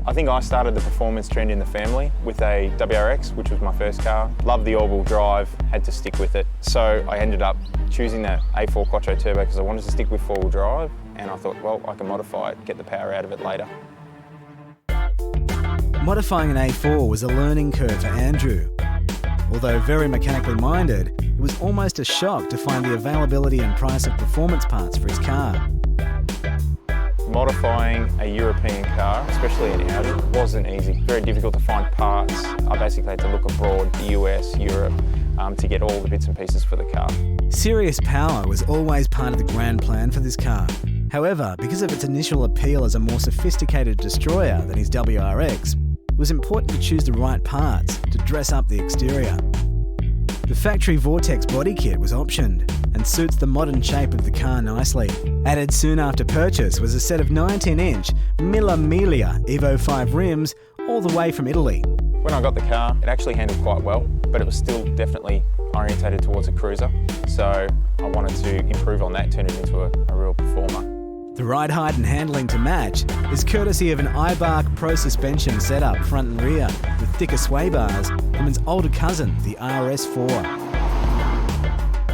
I think I started the performance trend in the family with a WRX, which was my first car. Loved the all-wheel drive, had to stick with it. So I ended up choosing that A4 Quattro Turbo because I wanted to stick with four-wheel drive, and I thought, well, I can modify it, get the power out of it later. Modifying an A4 was a learning curve for Andrew. Although very mechanically minded, it was almost a shock to find the availability and price of performance parts for his car. Modifying a European car, especially an Audi, wasn't easy. Very difficult to find parts. I basically had to look abroad, the US, Europe, to get all the bits and pieces for the car. Serious power was always part of the grand plan for this car. However, because of its initial appeal as a more sophisticated destroyer than his WRX, it was important to choose the right parts to dress up the exterior. The factory Vortex body kit was optioned, and and suits the modern shape of the car nicely. Added soon after purchase was a set of 19-inch Mille Miglia Evo 5 rims all the way from Italy. When I got the car, it actually handled quite well, but it was still definitely orientated towards a cruiser. So I wanted to improve on that, turn it into a real performer. The ride height and handling to match is courtesy of an iBark Pro suspension setup front and rear with thicker sway bars from its older cousin, the RS4.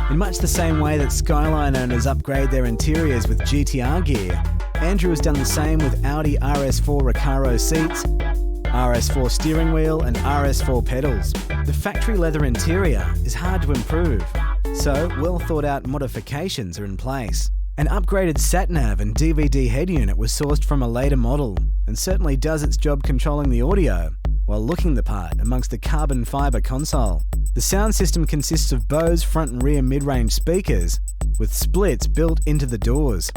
In much the same way that Skyline owners upgrade their interiors with GTR gear, Andrew has done the same with Audi RS4 Recaro seats, RS4 steering wheel and RS4 pedals. The factory leather interior is hard to improve, so well thought out modifications are in place. An upgraded sat-nav and DVD head unit was sourced from a later model and certainly does its job controlling the audio while looking the part amongst the carbon fibre console. The sound system consists of Bose front and rear mid-range speakers with splits built into the doors.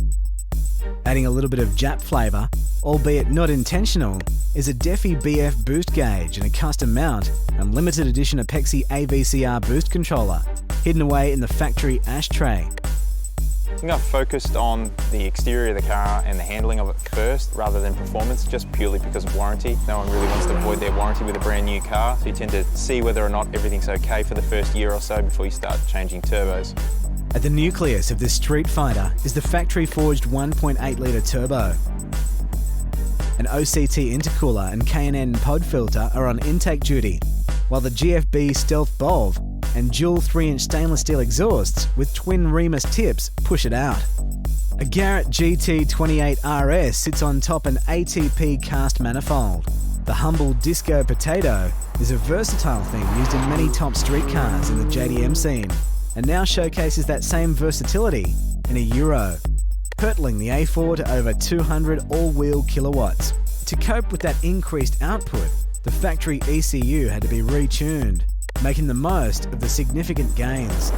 Adding a little bit of Jap flavour, albeit not intentional, is a Defi BF boost gauge and a custom mount and limited edition Apexi AVCR boost controller hidden away in the factory ashtray. I think I've focused on the exterior of the car and the handling of it first rather than performance, just purely because of warranty. No one really wants to avoid their warranty with a brand new car, so you tend to see whether or not everything's okay for the first year or so before you start changing turbos. At the nucleus of this Street Fighter is the factory-forged 1.8-litre turbo. An OCT intercooler and K&N pod filter are on intake duty, while the GFB Stealth Bov and dual 3-inch stainless steel exhausts with twin Remus tips push it out. A Garrett GT28 RS sits on top an ATP cast manifold. The humble Disco Potato is a versatile thing used in many top street cars in the JDM scene, and now showcases that same versatility in a Euro, hurtling the A4 to over 200 all-wheel kilowatts. To cope with that increased output, the factory ECU had to be retuned, making the most of the significant gains.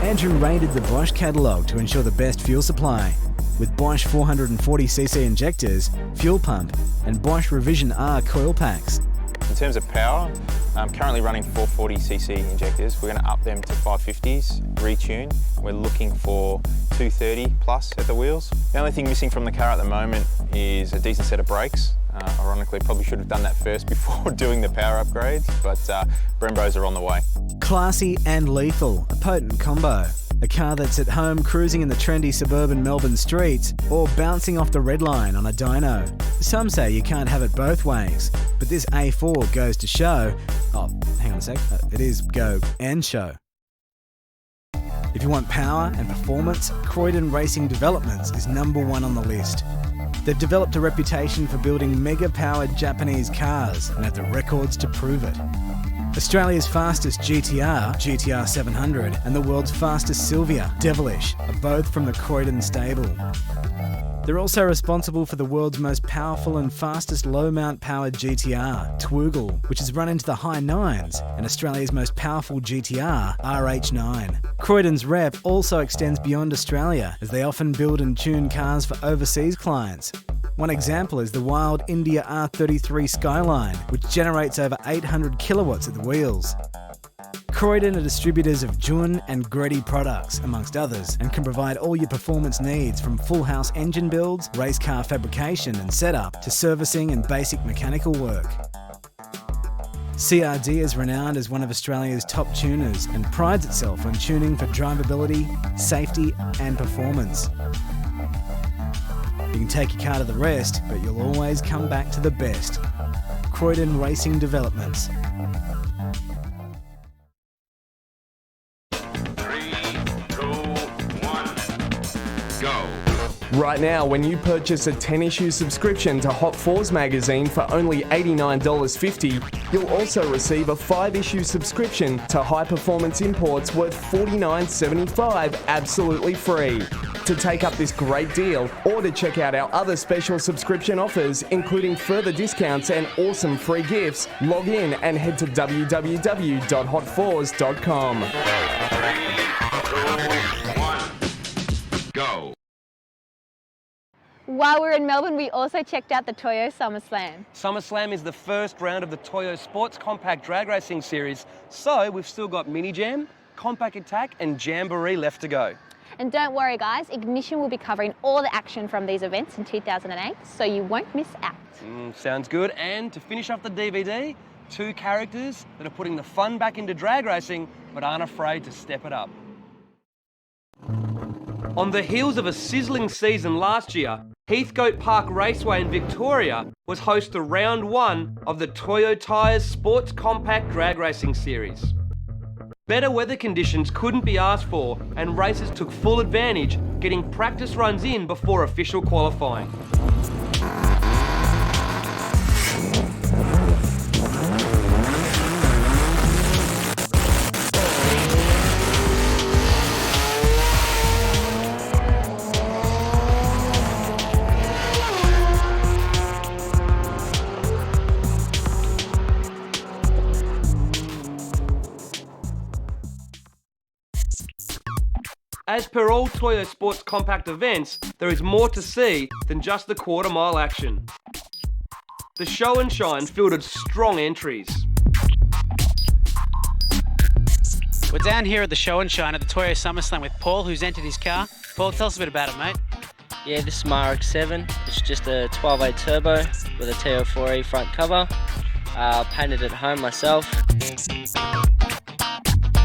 Andrew raided the Bosch catalogue to ensure the best fuel supply, with Bosch 440cc injectors, fuel pump, and Bosch Revision R coil packs. In terms of power, I'm currently running 440cc injectors. We're going to up them to 550s, retune. We're looking for 230 plus at the wheels. The only thing missing from the car at the moment is a decent set of brakes. Ironically, probably should have done that first before doing the power upgrades, but Brembos are on the way. Classy and lethal, a potent combo. A car that's at home cruising in the trendy suburban Melbourne streets or bouncing off the red line on a dyno. Some say you can't have it both ways, but this A4 goes to show... Oh, hang on a sec. It is go and show. If you want power and performance, Croydon Racing Developments is #1 on the list. They've developed a reputation for building mega-powered Japanese cars and have the records to prove it. Australia's fastest GTR, GTR 700, and the world's fastest Silvia, Devilish, are both from the Croydon stable. They're also responsible for the world's most powerful and fastest low-mount powered GTR, Twoogle, which has run into the high 9s, and Australia's most powerful GTR, RH9. Croydon's rep also extends beyond Australia, as they often build and tune cars for overseas clients. One example is the wild India R33 Skyline, which generates over 800 kilowatts at the wheels. Croydon are distributors of Jun and Greddy products, amongst others, and can provide all your performance needs from full house engine builds, race car fabrication and setup, to servicing and basic mechanical work. CRD is renowned as one of Australia's top tuners and prides itself on tuning for drivability, safety and performance. You can take your car to the rest, but you'll always come back to the best. Croydon Racing Developments. 3, 2, 1, go. Right now, when you purchase a 10-issue subscription to Hot 4s magazine for only $89.50, you'll also receive a 5-issue subscription to High Performance Imports worth $49.75 absolutely free. To take up this great deal or to check out our other special subscription offers, including further discounts and awesome free gifts, log in and head to www.hot4s.com. 3, 2, 1, go. While we're in Melbourne, we also checked out the Toyo SummerSlam. SummerSlam is the first round of the Toyo Sports Compact Drag Racing Series, so we've still got Mini Jam, Compact Attack and Jamboree left to go. And don't worry guys, Ignition will be covering all the action from these events in 2008, so you won't miss out. Sounds good. And to finish off the DVD, 2 characters that are putting the fun back into drag racing but aren't afraid to step it up. On the heels of a sizzling season last year, Heathcote Park Raceway in Victoria was host to round 1 of the Toyo Tyres Sports Compact Drag Racing Series. Better weather conditions couldn't be asked for, and racers took full advantage, getting practice runs in before official qualifying. As per all Toyo Sports Compact events, there is more to see than just the quarter-mile action. The Show and Shine fielded strong entries. We're down here at the Show and Shine at the Toyo SummerSlam with Paul, who's entered his car. Paul, tell us a bit about it, mate. Yeah, this is my RX-7. It's just a 12A turbo with a TO4E front cover. Painted at home myself.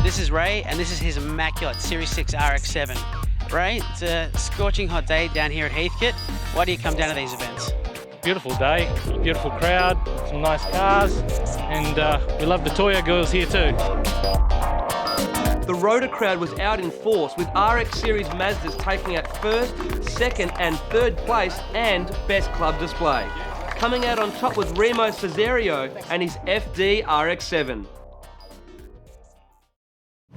This is Ray, and this is his immaculate Series 6 RX-7. Ray, it's a scorching hot day down here at Heathcote. Why do you come down to these events? Beautiful day, beautiful crowd, some nice cars, and we love the Toyo girls here too. The Rotor crowd was out in force, with RX Series Mazdas taking out first, second and third place and best club display. Coming out on top was Remo Cesario and his FD RX-7.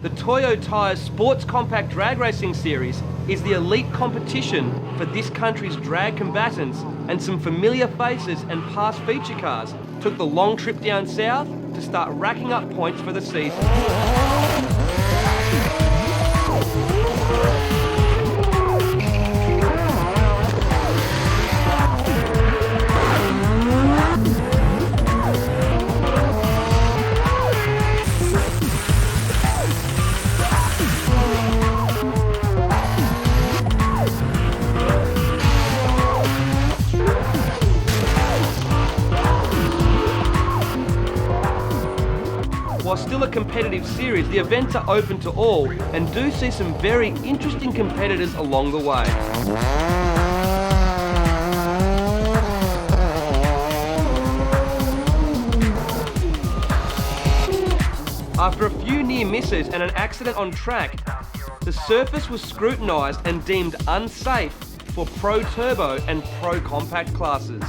The Toyo Tyres Sports Compact Drag Racing Series is the elite competition for this country's drag combatants, and some familiar faces and past feature cars took the long trip down south to start racking up points for the season. While still a competitive series, the events are open to all and do see some very interesting competitors along the way. After a few near misses and an accident on track, the surface was scrutinised and deemed unsafe for Pro Turbo and Pro Compact classes.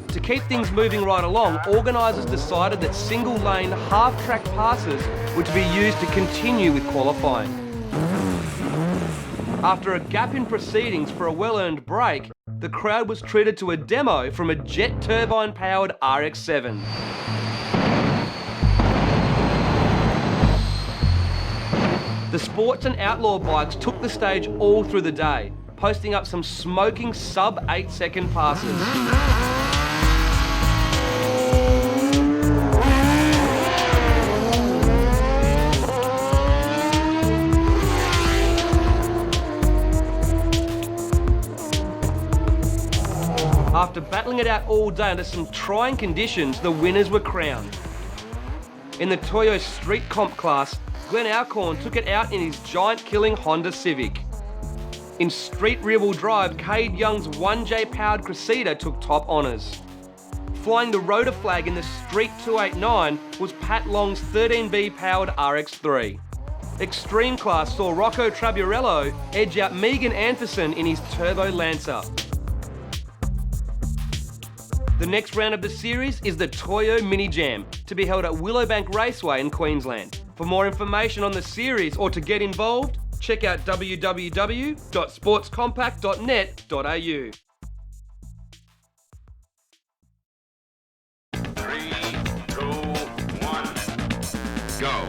To keep things moving right along, organisers decided that single-lane, half-track passes were to be used to continue with qualifying. After a gap in proceedings for a well-earned break, the crowd was treated to a demo from a jet turbine-powered RX-7. The sports and outlaw bikes took the stage all through the day, posting up some smoking sub-8 second passes. After battling it out all day under some trying conditions, the winners were crowned. In the Toyo Street Comp class, Glenn Alcorn took it out in his giant-killing Honda Civic. In street rear-wheel drive, Cade Young's 1J powered Cressida took top honours. Flying the Rotor flag in the Street 289 was Pat Long's 13B powered RX-3. Extreme class saw Rocco Traburello edge out Megan Anderson in his Turbo Lancer. The next round of the series is the Toyo Mini Jam, to be held at Willowbank Raceway in Queensland. For more information on the series or to get involved, check out www.sportscompact.net.au. 3, 2, 1, go.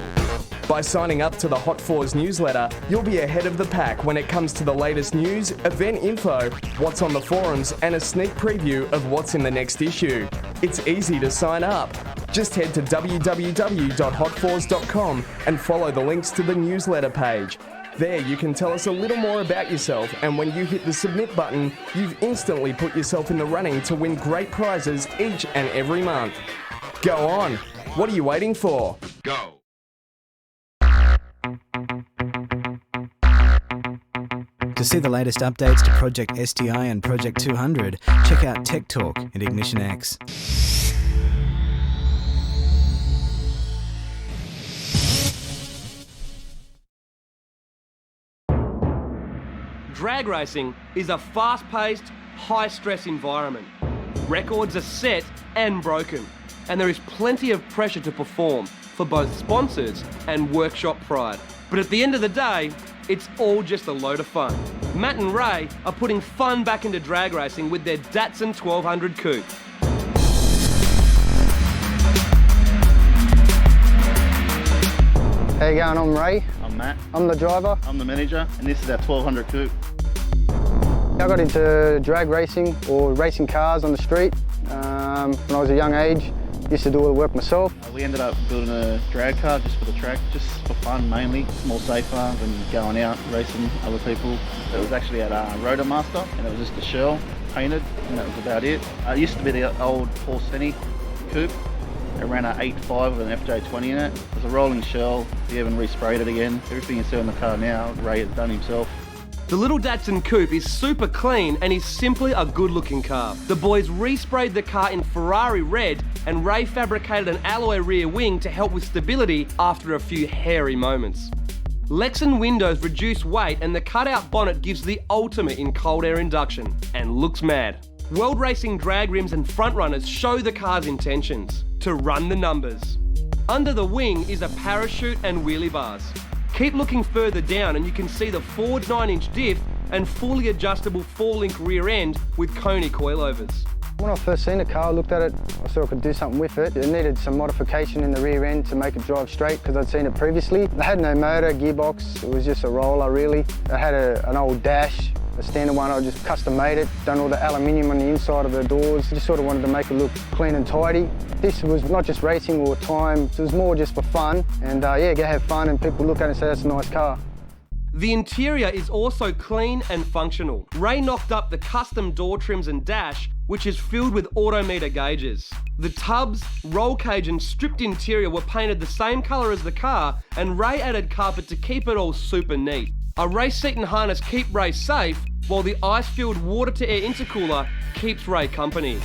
By signing up to the Hot Fours newsletter, you'll be ahead of the pack when it comes to the latest news, event info, what's on the forums, and a sneak preview of what's in the next issue. It's easy to sign up. Just head to www.hotfours.com and follow the links to the newsletter page. There you can tell us a little more about yourself, and when you hit the submit button, you've instantly put yourself in the running to win great prizes each and every month. Go on, what are you waiting for? Go. To see the latest updates to Project STI and Project 200, check out Tech Talk and Ignition X. Drag racing is a fast-paced, high-stress environment. Records are set and broken, and there is plenty of pressure to perform for both sponsors and workshop pride. But at the end of the day, it's all just a load of fun. Matt and Ray are putting fun back into drag racing with their Datsun 1200 Coupe. How you going? I'm Ray. I'm Matt. I'm the driver. I'm the manager, and this is our 1200 Coupe. I got into drag racing or racing cars on the street when I was a young age. Used to do all the work myself. We ended up building a drag car just for the track, just for fun mainly. It's more safer than going out racing other people. It was actually at Rotomaster, and it was just a shell painted, and that was about it. It used to be the old Paul Senni Coupe. It ran an 8.5 with an FJ20 in it. It was a rolling shell. He even resprayed it again. Everything you see on the car now, Ray has done himself. The little Datsun Coupe is super clean and is simply a good-looking car. The boys resprayed the car in Ferrari red, and Ray fabricated an alloy rear wing to help with stability after a few hairy moments. Lexan windows reduce weight, and the cutout bonnet gives the ultimate in cold air induction, and looks mad. World Racing drag rims and front runners show the car's intentions to run the numbers. Under the wing is a parachute and wheelie bars. Keep looking further down and you can see the Ford 9-inch diff and fully adjustable 4-link rear end with Coney coilovers. When I first seen the car, I looked at it, I thought I could do something with it. It needed some modification in the rear end to make it drive straight because I'd seen it previously. It had no motor, gearbox, it was just a roller really. It had an old dash, a standard one. I just custom made it, done all the aluminium on the inside of the doors. Just sort of wanted to make it look clean and tidy. This was not just racing or time, it was more just for fun. And yeah, go have fun and people look at it and say that's a nice car. The interior is also clean and functional. Ray knocked up the custom door trims and dash, which is filled with autometer gauges. The tubs, roll cage and stripped interior were painted the same colour as the car, and Ray added carpet to keep it all super neat. A race seat and harness keep Ray safe, while the ice-filled water-to-air intercooler keeps Ray company.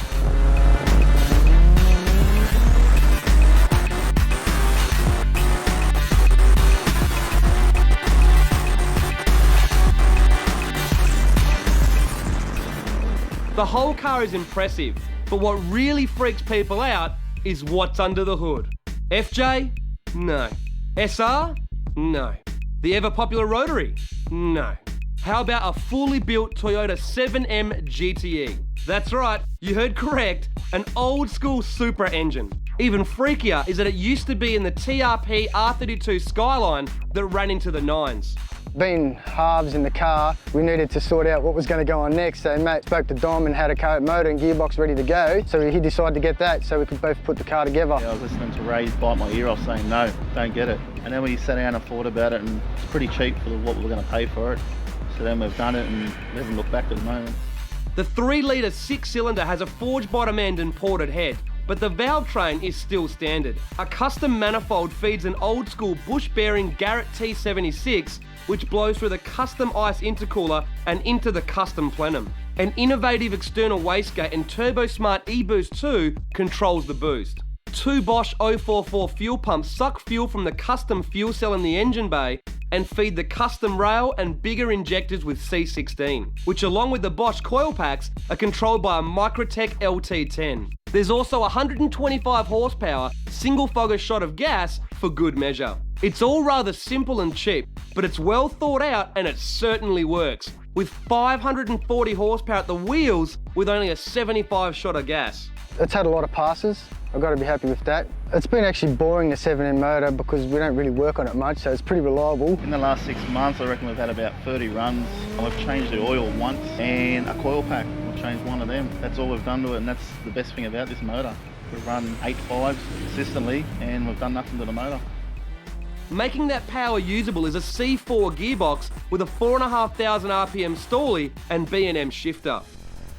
The whole car is impressive, but what really freaks people out is what's under the hood. FJ? No. SR? No. The ever-popular rotary? No. How about a fully built Toyota 7M GTE? That's right, you heard correct, an old-school Supra engine. Even freakier is that it used to be in the TRP R32 Skyline that ran into the nines. Being halves in the car, we needed to sort out what was going to go on next. So Matt spoke to Dom and had a car motor and gearbox ready to go. So he decided to get that so we could both put the car together. Yeah, I was listening to Ray bite my ear off saying no, don't get it. And then we sat down and thought about it, and it's pretty cheap for what we were going to pay for it. So then we've done it and we haven't looked back at the moment. The 3-litre 6-cylinder has a forged bottom end and ported head, but the valve train is still standard. A custom manifold feeds an old-school bush-bearing Garrett T76, which blows through the custom ice intercooler and into the custom plenum. An innovative external wastegate and TurboSmart eBoost 2 controls the boost. 2 Bosch 044 fuel pumps suck fuel from the custom fuel cell in the engine bay and feed the custom rail and bigger injectors with C16, which along with the Bosch coil packs are controlled by a Microtech LT10. There's also 125 horsepower, single fogger shot of gas for good measure. It's all rather simple and cheap, but it's well thought out and it certainly works, with 540 horsepower at the wheels with only a 75 shot of gas. It's had a lot of passes. I've got to be happy with that. It's been actually boring, the 7M motor, because we don't really work on it much, so it's pretty reliable. In the last 6 months, I reckon we've had about 30 runs. I've changed the oil once and a coil pack. We've change one of them. That's all we've done to it, and that's the best thing about this motor. We've run 8.5s consistently, and we've done nothing to the motor. Making that power usable is a C4 gearbox with a 4,500 RPM stallie and B&M shifter.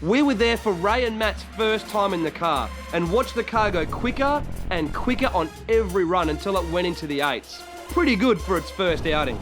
We were there for Ray and Matt's first time in the car and watched the car go quicker and quicker on every run until it went into the 8s. Pretty good for its first outing.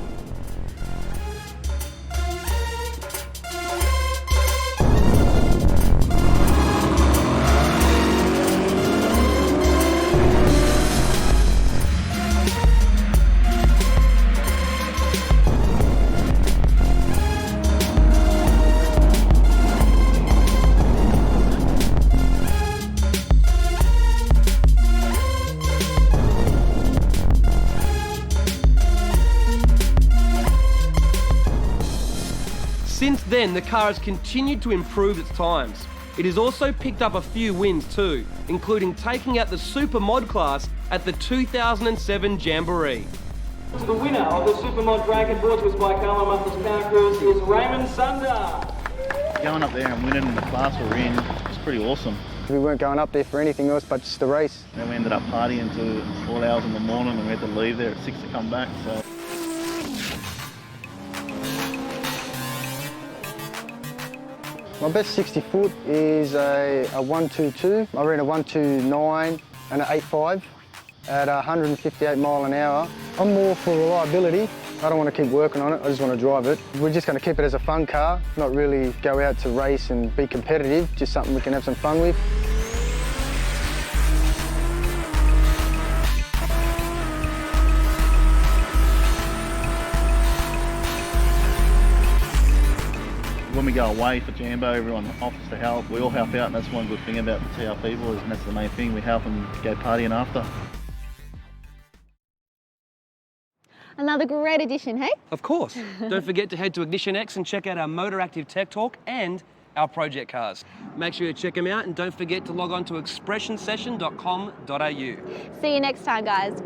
Since then, the car has continued to improve its times. It has also picked up a few wins too, including taking out the Super Mod class at the 2007 Jamboree. The winner of the Super Mod drag and brought to us by Carlo Muffler's Power Cruise is Raymond Sunder. Going up there and winning in the class we're in was pretty awesome. We weren't going up there for anything else but just the race. Then we ended up partying to all hours in the morning, and we had to leave there at 6 to come back. So. My best 60 foot is a 122. I ran a 129 and an 8.5 at 158 mile an hour. I'm more for reliability. I don't want to keep working on it, I just want to drive it. We're just going to keep it as a fun car, not really go out to race and be competitive, just something we can have some fun with. When we go away for Jambo, everyone offers to help. We all help out, and that's one good thing about the TRP boys, and that's the main thing. We help them go partying after. Another great addition, hey? Of course. Don't forget to head to Ignition X and check out our Motor Active Tech Talk and our project cars. Make sure you check them out and don't forget to log on to expressionsession.com.au. See you next time, guys.